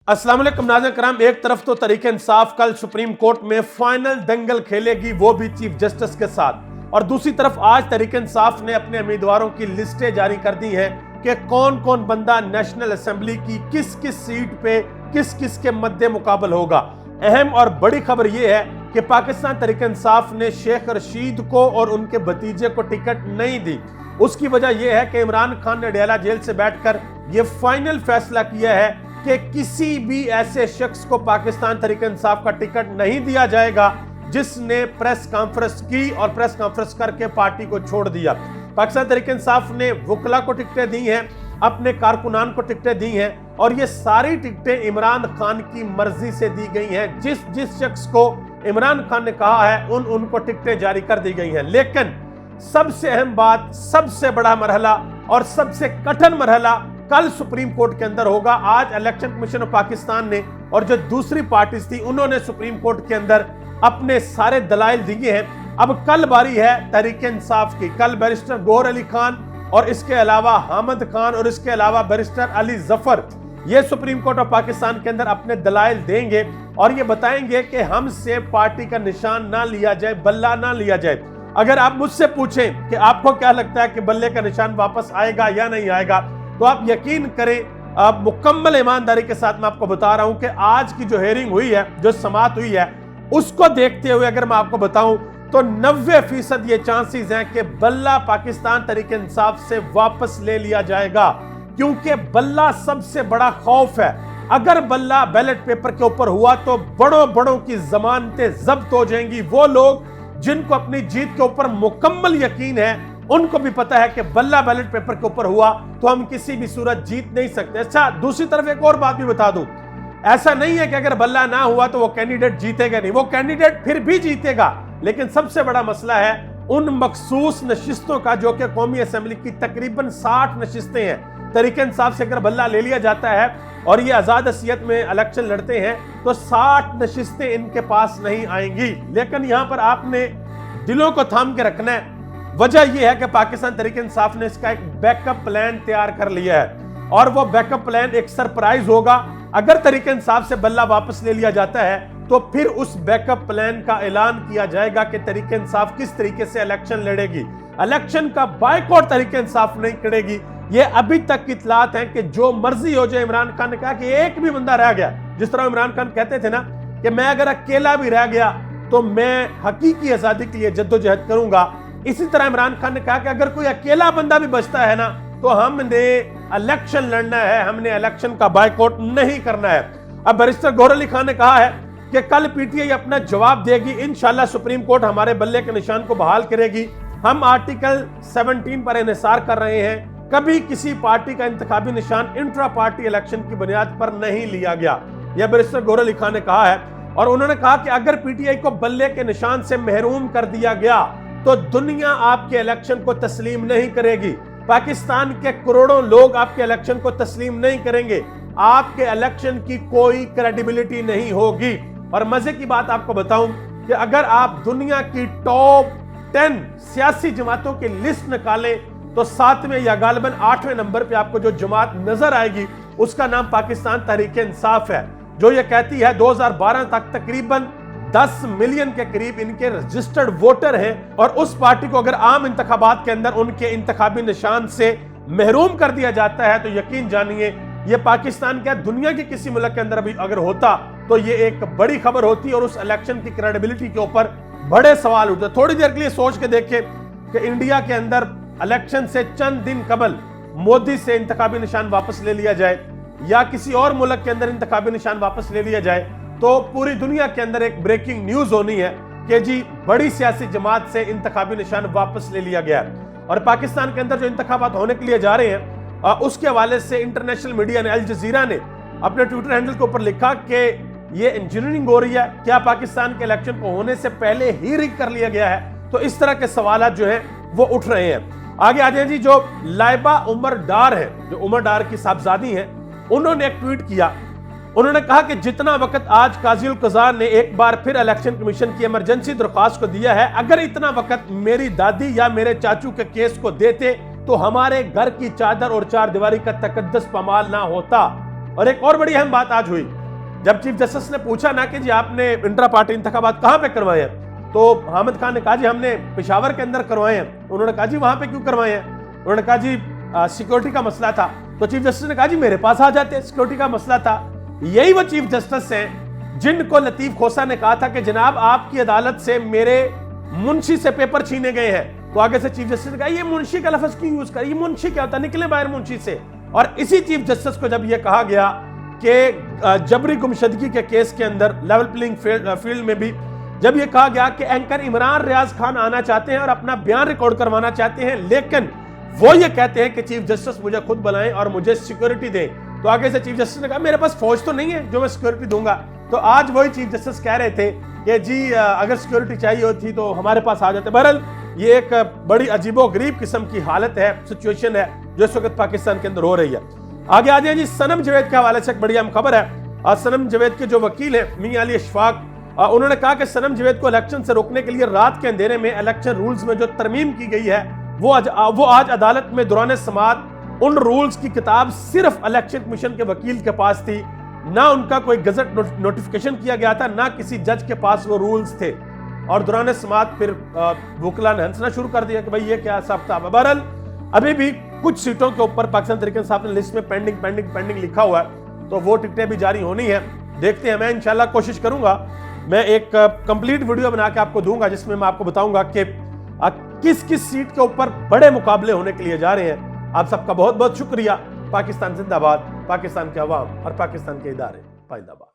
अस्सलाम वालेकुम नाज़रीन कराम। एक तरफ तो तरीके इंसाफ कल सुप्रीम कोर्ट में फाइनल दंगल खेलेगी, वो भी चीफ जस्टिस के साथ, और दूसरी तरफ आज तरीके इंसाफ ने अपने उम्मीदवारों की लिस्टें जारी कर दी हैं कि कौन कौन बंदा नेशनल असेंबली की किस किस सीट पे किस किस के मद्दे मुकाबल होगा। अहम और बड़ी खबर यह है कि पाकिस्तान तरीके इंसाफ ने शेख रशीद को और उनके भतीजे को टिकट नहीं दी। उसकी वजह यह है कि इमरान खान ने अडयाला जेल से बैठकर यह फाइनल फैसला किया है कि किसी भी ऐसे शख्स को पाकिस्तान तरीके इंसाफ का टिकट नहीं दिया जाएगा जिसने प्रेस कॉन्फ्रेंस की और प्रेस कॉन्फ्रेंस करके पार्टी को छोड़ दिया। पाकिस्तान तरीके इंसाफ ने वकला को टिकटें दी हैं, अपने कारकुनान को टिकटें दी हैं, और ये सारी टिकटें इमरान खान की मर्जी से दी गई हैं। जिस जिस शख्स को इमरान खान ने कहा है उनको टिकटें जारी कर दी गई हैं। लेकिन सबसे अहम बात, सबसे बड़ा मरहला और सबसे कठिन मरहला कल सुप्रीम कोर्ट के अंदर होगा। आज इलेक्शन कमीशन ऑफ पाकिस्तान ने और जो दूसरी पार्टीज थी उन्होंने सुप्रीम कोर्ट के अंदर अपने सारे दलाइल दिए हैं। अब कल बारी है तहरीक इंसाफ की। कल बैरिस्टर गौहर अली खान और इसके अलावा हामिद खान और इसके अलावा बैरिस्टर अली जफर ये सुप्रीम कोर्ट ऑफ पाकिस्तान के अंदर अपने दलाइल देंगे और ये बताएंगे कि हमसे पार्टी का निशान ना लिया जाए, बल्ला ना लिया जाए। अगर आप मुझसे पूछें कि आपको क्या लगता है कि बल्ले का निशान वापस आएगा या नहीं आएगा, तो आप यकीन करें, आप मुकम्मल ईमानदारी के साथ मैं आपको बता रहा हूं कि आज की जो हेयरिंग हुई है, जो समाअत हुई है, उसको देखते हुए अगर मैं आपको बताऊं तो 90% ये चांसेस हैं कि बल्ला पाकिस्तान तरीके इंसाफ से वापस ले लिया जाएगा, क्योंकि बल्ला सबसे बड़ा खौफ है। अगर बल्ला बैलेट पेपर के ऊपर हुआ तो बड़ों बड़ों की जमानतें जब्त हो जाएंगी। वो लोग जिनको अपनी जीत के ऊपर मुकम्मल यकीन है, उनको भी पता है कि बल्ला बैलेट पेपर के ऊपर हुआ तो हम किसी भी सूरत जीत नहीं सकते। अच्छा, दूसरी तरफ एक और बात भी बता दूं, ऐसा नहीं है कि अगर बल्ला ना हुआ तो वो कैंडिडेट जीतेगा नहीं, वो कैंडिडेट फिर भी जीतेगा। लेकिन सबसे बड़ा मसला है उन मखसूस नशिस्तों का जो कि कौमी असेंबली की तकरीबन 60 नशिस्तें हैं। तरीके इंसाफ से अगर बल्ला ले लिया जाता है और ये आजाद हसीयत में इलेक्शन लड़ते हैं तो 60 नशिस्तें इनके पास नहीं आएंगी। लेकिन यहां पर आपने दिलों को थाम के रखना है। वजह यह है कि पाकिस्तान तरीके इंसाफ ने इसका एक बैकअप प्लान तैयार कर लिया है और वो बैकअप प्लान एक सरप्राइज होगा। अगर तरीके इंसाफ से बल्ला वापस ले लिया जाता है तो फिर उस बैकअप प्लान का ऐलान किया जाएगा कि तरीके इंसाफ किस तरीके से इलेक्शन लड़ेगी। इलेक्शन का बायकॉट तरीके इंसाफ नहीं करेगी। ये अभी तक की इतलात है कि जो मर्जी हो जाए। इमरान खान ने कहा कि एक भी बंदा रह गया, जिस तरह इमरान खान कहते थे ना कि मैं अगर अकेला भी रह गया तो मैं हकीकी आजादी के लिए जद्दोजहद करूंगा, इसी तरह इमरान खान ने कहा कि अगर कोई अकेला बंदा भी बचता है ना तो हमने इलेक्शन लड़ना है, हमने इलेक्शन का बायकॉट नहीं करना है। अब बैरिस्टर गौहर अली खान ने कहा है कि कल पीटीआई अपना जवाब देगी, इंशाल्लाह सुप्रीम कोर्ट हमारे बल्ले के निशान को बहाल करेगी। हम आर्टिकल 17 पर इन्हिसार कर रहे हैं। कभी किसी पार्टी का इंतखाबी निशान इंट्रा पार्टी इलेक्शन की बुनियाद पर नहीं लिया गया, यह बैरिस्टर गौहर अली खान ने कहा है। और उन्होंने कहा कि अगर पीटीआई को बल्ले के निशान से महरूम कर दिया गया तो दुनिया आपके इलेक्शन को तस्लीम नहीं करेगी। पाकिस्तान के करोड़ों लोग आपके इलेक्शन को तस्लीम नहीं करेंगे। आपके इलेक्शन की कोई क्रेडिबिलिटी नहीं होगी। और मजे की बात आपको बताऊं कि अगर आप दुनिया की टॉप 10 सियासी जमातों की लिस्ट निकालें तो 7वें या गालिबन 8वें नंबर पे आपको जो जमात नजर आएगी उसका नाम पाकिस्तान तहरीके इंसाफ है, जो ये कहती है 2012 तक तकरीबन 10 मिलियन के करीब इनके रजिस्टर्ड वोटर हैं। और उस पार्टी को अगर आम इंतखाबात के अंदर उनके इंतखाबी निशान से महरूम कर दिया जाता है तो यकीन जानिए ये पाकिस्तान क्या दुनिया के किसी मुल्क के अंदर भी अगर होता तो ये एक बड़ी खबर होती और उस इलेक्शन की क्रेडिबिलिटी के ऊपर बड़े सवाल उठते। थोड़ी देर के लिए सोच के देखें कि इंडिया के अंदर इलेक्शन से चंद दिन कबल मोदी से इंतखाबी निशान वापस ले लिया जाए या किसी और मुल्क के अंदर इंतखाबी निशान वापस ले लिया जाए तो पूरी दुनिया के अंदर एक ब्रेकिंग न्यूज होनी है कि जी बड़ी सियासी जमात से इंतखाबी निशान वापस ले लिया गया। और पाकिस्तान के अंदर जो इंतखाबात होने के लिए जा रहे हैं उसके हवाले से इंटरनेशनल मीडिया ने, अल जजीरा ने अपने ट्विटर हैंडल के ऊपर लिखा कि ये इंजीनियरिंग हो रही है, क्या पाकिस्तान के इलेक्शन को होने से पहले ही रिग कर लिया गया है। तो इस तरह के सवाल जो है वो उठ रहे हैं। आगे आ जाए जी, जो लाइबा उमर डार है, जो उमर डार की साहबजादी हैं, उन्होंने एक ट्वीट किया। उन्होंने कहा कि जितना वक्त आज काजी कज़ा ने एक बार फिर इलेक्शन कमीशन की इमरजेंसी दरख्वास्त को दिया है, अगर इतना वक्त मेरी दादी या मेरे चाचू के केस को देते तो हमारे घर की चादर और चार दीवारी का तकद्दस पमाल ना होता। और एक और बड़ी अहम बात आज हुई जब चीफ जस्टिस ने पूछा ना कि जी आपने इंट्रा पार्टी इंतखाबात कहां पे करवाए हैं, तो हामिद खान ने कहा जी हमने पेशावर के अंदर करवाए हैं। उन्होंने कहा जी वहां पे क्यों करवाए हैं? उन्होंने कहा जी सिक्योरिटी का मसला था। तो चीफ जस्टिस ने कहा जी मेरे पास आ जाते, सिक्योरिटी का मसला था। यही वो चीफ जस्टिस हैं जिनको लतीफ खोसा ने कहा था कि जनाब आपकी अदालत से मेरे मुंशी से पेपर छीने गए हैं। तो आगे से चीफ जस्टिस ने कहा ये मुंशी का लफ्ज क्यों यूज कर, ये मुंशी क्या होता है, निकले बाहर मुंशी से। और इसी चीफ जस्टिस को जब यह कहा गया कि जबरी गुमशदगी के केस के अंदर लेवल प्लेइंग फील्ड में भी जब यह कहा गया कि एंकर इमरान रियाज खान आना चाहते हैं और अपना बयान रिकॉर्ड करवाना चाहते हैं, लेकिन वो ये कहते हैं कि चीफ जस्टिस मुझे खुद बुलाएं और मुझे सिक्योरिटी दें, तो आगे से चीफ जस्टिस ने कहा मेरे पास फौज तो नहीं है जो मैं सिक्योरिटी दूंगा। तो आज वही चीफ जस्टिस कह रहे थे कि जी अगर सिक्योरिटी चाहिए होती तो हमारे पास आ जाते। बहरहाल ये एक बड़ी अजीबोगरीब किस्म की हालत है, सिचुएशन है जो इस वक्त पाकिस्तान के अंदर हो रही है। आगे आ जाए जी, सनम जावेद के हवाले से एक बड़ी अहम खबर है। सनम जावेद के जो वकील है मियां अली अशफाक, उन्होंने कहा कि सनम जावेद को इलेक्शन से रोकने के लिए रात के अंधेरे में इलेक्शन रूल्स में जो तरमीम की गई है वो आज अदालत में दौरान समाअत उन रूल्स की किताब सिर्फ इलेक्शन कमीशन के वकील के पास थी, ना उनका कोई गजट नोटिफिकेशन किया गया था, ना किसी जज के पास वो रूल्स थे। और दौरान समाअत फिर वकला ने हंसना शुरू कर दिया कि भाई ये क्या हिसाब किताब है। बहरहाल अभी भी कुछ सीटों के ऊपर पाकिस्तान तहरीक इंसाफ ने लिस्ट में पेंडिंग लिखा हुआ है, तो वो टिकटें भी जारी होनी है। देखते हैं, मैं इंशाल्लाह कोशिश करूंगा मैं एक कंप्लीट वीडियो बना के आपको दूंगा जिसमें मैं आपको बताऊंगा कि किस किस सीट के ऊपर बड़े मुकाबले होने के लिए जा रहे हैं। आप सबका बहुत बहुत शुक्रिया। पाकिस्तान जिंदाबाद, पाकिस्तान के अवाम और पाकिस्तान के इदारे पाइंदाबाद।